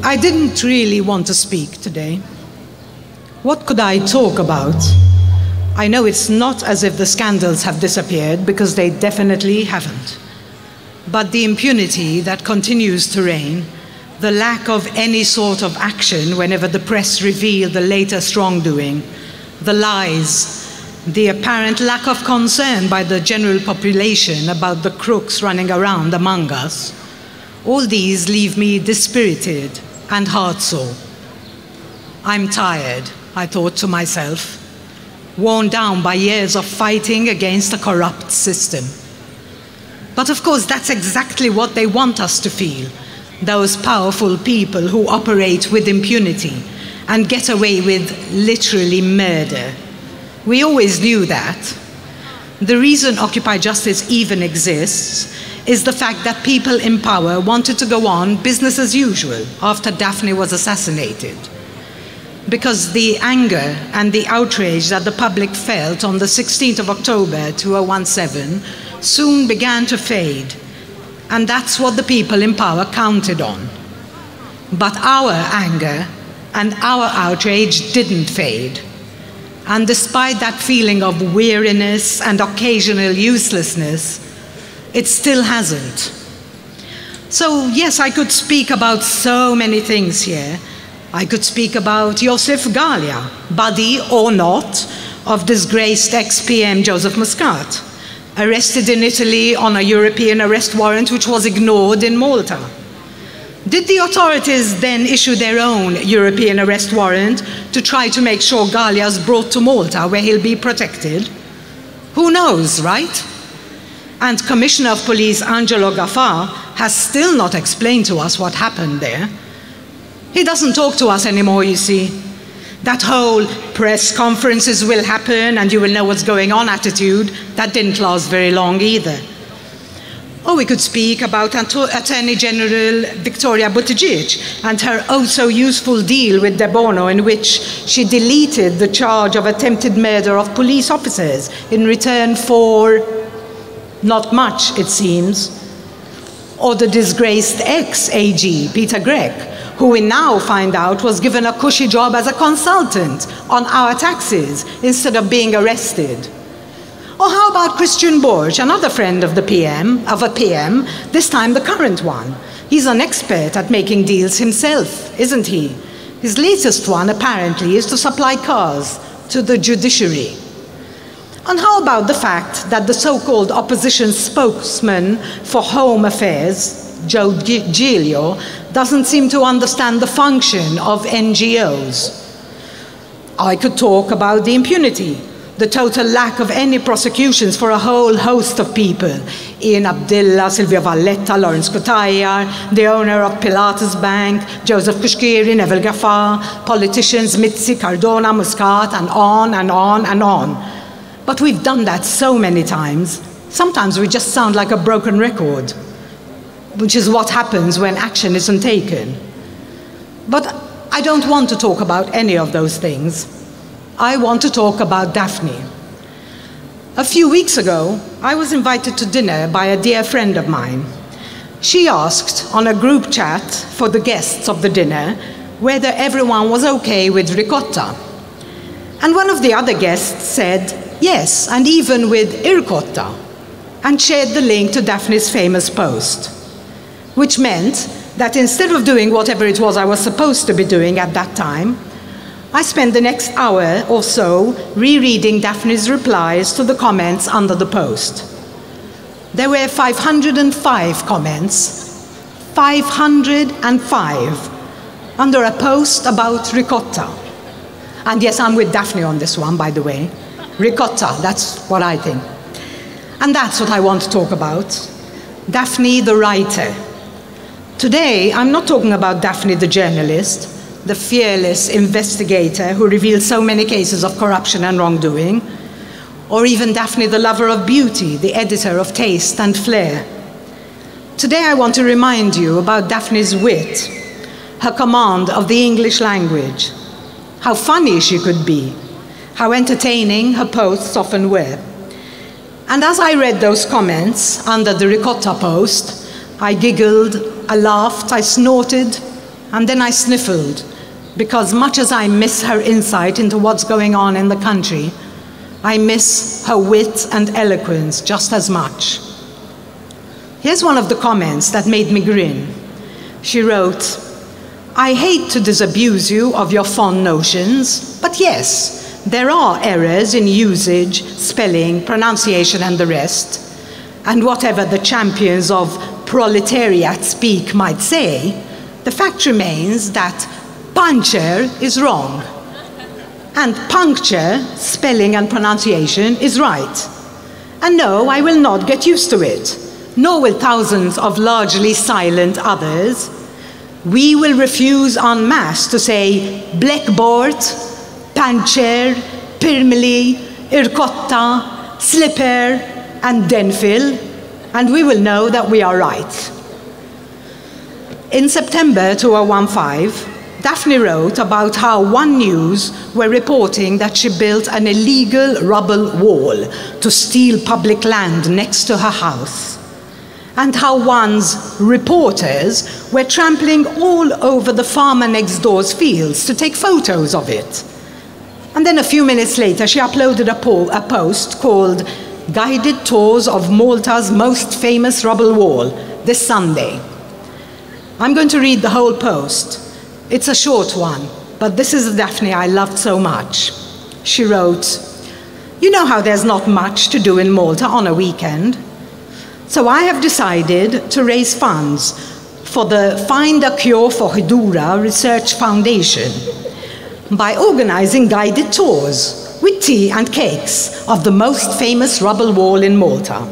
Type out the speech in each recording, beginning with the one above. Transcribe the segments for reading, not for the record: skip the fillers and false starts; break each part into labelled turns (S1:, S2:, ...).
S1: I didn't really want to speak today. What could I talk about? I know it's not as if the scandals have disappeared, because they definitely haven't. But the impunity that continues to reign, the lack of any sort of action whenever the press reveal the latest wrongdoing, the lies, the apparent lack of concern by the general population about the crooks running around among us, all these leave me dispirited and heartsore. I'm tired, I thought to myself, worn down by years of fighting against a corrupt system. But of course, that's exactly what they want us to feel, those powerful people who operate with impunity and get away with literally murder. We always knew that. The reason Occupy Justice even exists is the fact that people in power wanted to go on business as usual after Daphne was assassinated. Because the anger and the outrage that the public felt on the 16th of October 2017 soon began to fade, and that's what the people in power counted on. But our anger and our outrage didn't fade. And despite that feeling of weariness and occasional uselessness, it still hasn't. So yes, I could speak about so many things here. I could speak about Joseph Gallia, buddy or not of disgraced ex-PM Joseph Muscat, arrested in Italy on a European arrest warrant which was ignored in Malta. Did the authorities then issue their own European arrest warrant to try to make sure Gallia's brought to Malta where he'll be protected? Who knows, right? And Commissioner of Police Angelo Gaffar has still not explained to us what happened there. He doesn't talk to us anymore, you see. That whole press conferences will happen and you will know what's going on attitude, that didn't last very long either. Or we could speak about Attorney General Victoria Buttigieg and her oh-so-useful deal with De Bono, in which she deleted the charge of attempted murder of police officers in return for not much, it seems. Or the disgraced ex-AG, Peter Gregg, who we now find out was given a cushy job as a consultant on our taxes instead of being arrested. Or how about Christian Borch, another friend of a PM, this time the current one? He's an expert at making deals himself, isn't he? His latest one, apparently, is to supply cars to the judiciary. And how about the fact that the so-called opposition spokesman for Home Affairs, Joe Giglio, doesn't seem to understand the function of NGOs? I could talk about the impunity, the total lack of any prosecutions for a whole host of people, Ian Abdillah, Silvia Valletta, Lawrence Kutayar, the owner of Pilates Bank, Joseph Kushkiri, Neville Gaffar, politicians Mitzi, Cardona, Muscat, and on and on and on. But we've done that so many times, sometimes we just sound like a broken record, which is what happens when action isn't taken. But I don't want to talk about any of those things. I want to talk about Daphne. A few weeks ago, I was invited to dinner by a dear friend of mine. She asked on a group chat for the guests of the dinner whether everyone was okay with ricotta. And one of the other guests said, yes, and even with ircotta, and shared the link to Daphne's famous post, which meant that instead of doing whatever it was I was supposed to be doing at that time, I spent the next hour or so rereading Daphne's replies to the comments under the post. There were 505 comments, 505, under a post about ricotta. And yes, I'm with Daphne on this one, by the way. Ricotta, that's what I think. And that's what I want to talk about. Daphne the writer. Today, I'm not talking about Daphne the journalist, the fearless investigator who revealed so many cases of corruption and wrongdoing, or even Daphne the lover of beauty, the editor of Taste and Flair. Today, I want to remind you about Daphne's wit, her command of the English language, how funny she could be, how entertaining her posts often were. And as I read those comments under the ricotta post, I giggled, I laughed, I snorted, And then I sniffled, because much as I miss her insight into what's going on in the country, I miss her wit and eloquence just as much. Here's one of the comments that made me grin. She wrote, "I hate to disabuse you of your fond notions, but yes, there are errors in usage, spelling, pronunciation, and the rest. And whatever the champions of proletariat speak might say, the fact remains that puncture is wrong. And puncture, spelling and pronunciation, is right. And no, I will not get used to it, nor will thousands of largely silent others. We will refuse en masse to say blackboard, pancher, pirmili, irkotta, slipper, and denfil, and we will know that we are right." In September 2015, Daphne wrote about how One News were reporting that she built an illegal rubble wall to steal public land next to her house, and how One's reporters were trampling all over the farmer next door's fields to take photos of it. And then a few minutes later, she uploaded a post called "Guided Tours of Malta's Most Famous Rubble Wall" this Sunday. I'm going to read the whole post. It's a short one, but this is the Daphne I loved so much. She wrote, "You know how there's not much to do in Malta on a weekend? So I have decided to raise funds for the Find a Cure for Hidura Research Foundation by organizing guided tours with tea and cakes of the most famous rubble wall in Malta.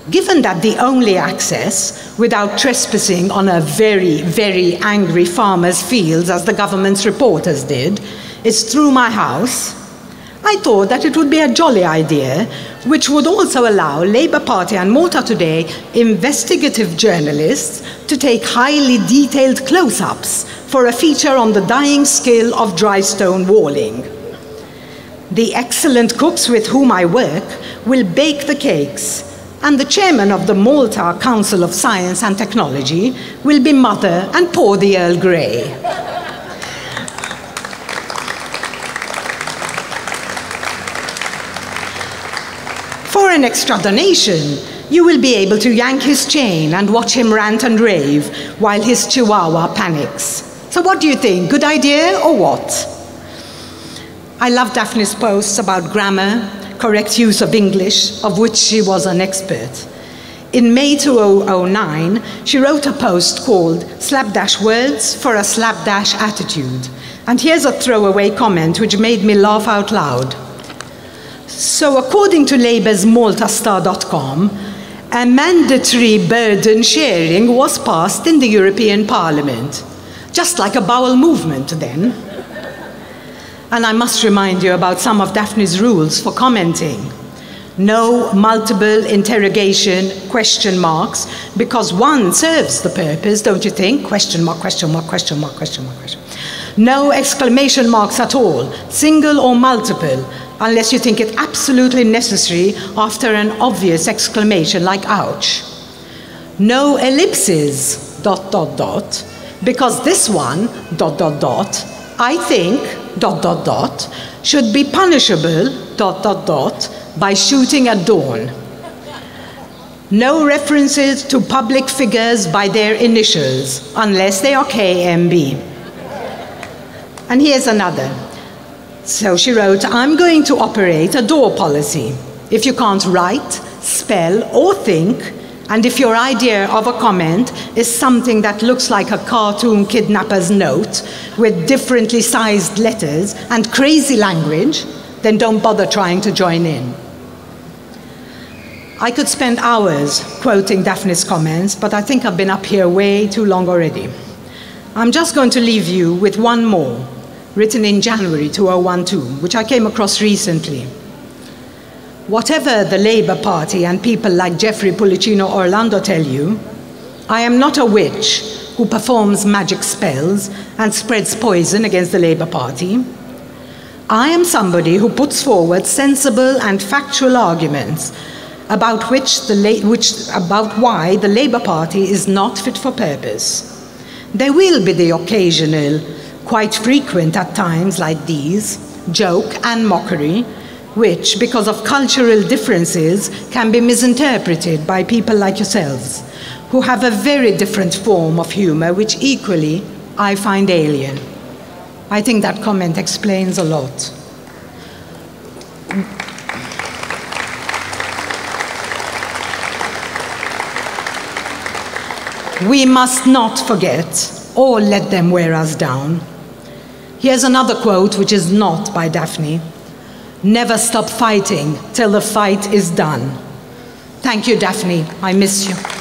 S1: Given that the only access without trespassing on a very, very angry farmer's fields, as the government's reporters did, is through my house, I thought that it would be a jolly idea, which would also allow Labour Party and Malta Today investigative journalists to take highly detailed close-ups for a feature on the dying skill of dry stone walling. The excellent cooks with whom I work will bake the cakes, and the chairman of the Malta Council of Science and Technology will be mother and pour the Earl Grey." For an extra donation, you will be able to yank his chain and watch him rant and rave while his chihuahua panics. So what do you think? Good idea or what? I love Daphne's posts about grammar, correct use of English, of which she was an expert. In May 2009, she wrote a post called "Slapdash Words for a Slapdash Attitude." And here's a throwaway comment which made me laugh out loud. So according to Labour's maltastar.com, a mandatory burden sharing was passed in the European Parliament. Just like a bowel movement then. And I must remind you about some of Daphne's rules for commenting. No multiple interrogation question marks, because one serves the purpose, don't you think? Question mark, question mark, question mark, question mark, question mark. No exclamation marks at all, single or multiple, unless you think it absolutely necessary after an obvious exclamation like ouch. No ellipses, ... because this one, ... I think, ... should be punishable, ... by shooting at dawn. No references to public figures by their initials, unless they are KMB. And here's another. So she wrote, "I'm going to operate a door policy. If you can't write, spell, or think, and if your idea of a comment is something that looks like a cartoon kidnapper's note with differently sized letters and crazy language, then don't bother trying to join in." I could spend hours quoting Daphne's comments, but I think I've been up here way too long already. I'm just going to leave you with one more, written in January 2012, which I came across recently. "Whatever the Labour Party and people like Jeffrey Pulicino Orlando tell you, I am not a witch who performs magic spells and spreads poison against the Labour Party. I am somebody who puts forward sensible and factual arguments about why the Labour Party is not fit for purpose. There will be the occasional, quite frequent at times like these, joke and mockery, which, because of cultural differences, can be misinterpreted by people like yourselves, who have a very different form of humor, which equally I find alien. I think that comment explains a lot. We must not forget or let them wear us down. Here's another quote which is not by Daphne. Never stop fighting till the fight is done. Thank you, Daphne. I miss you.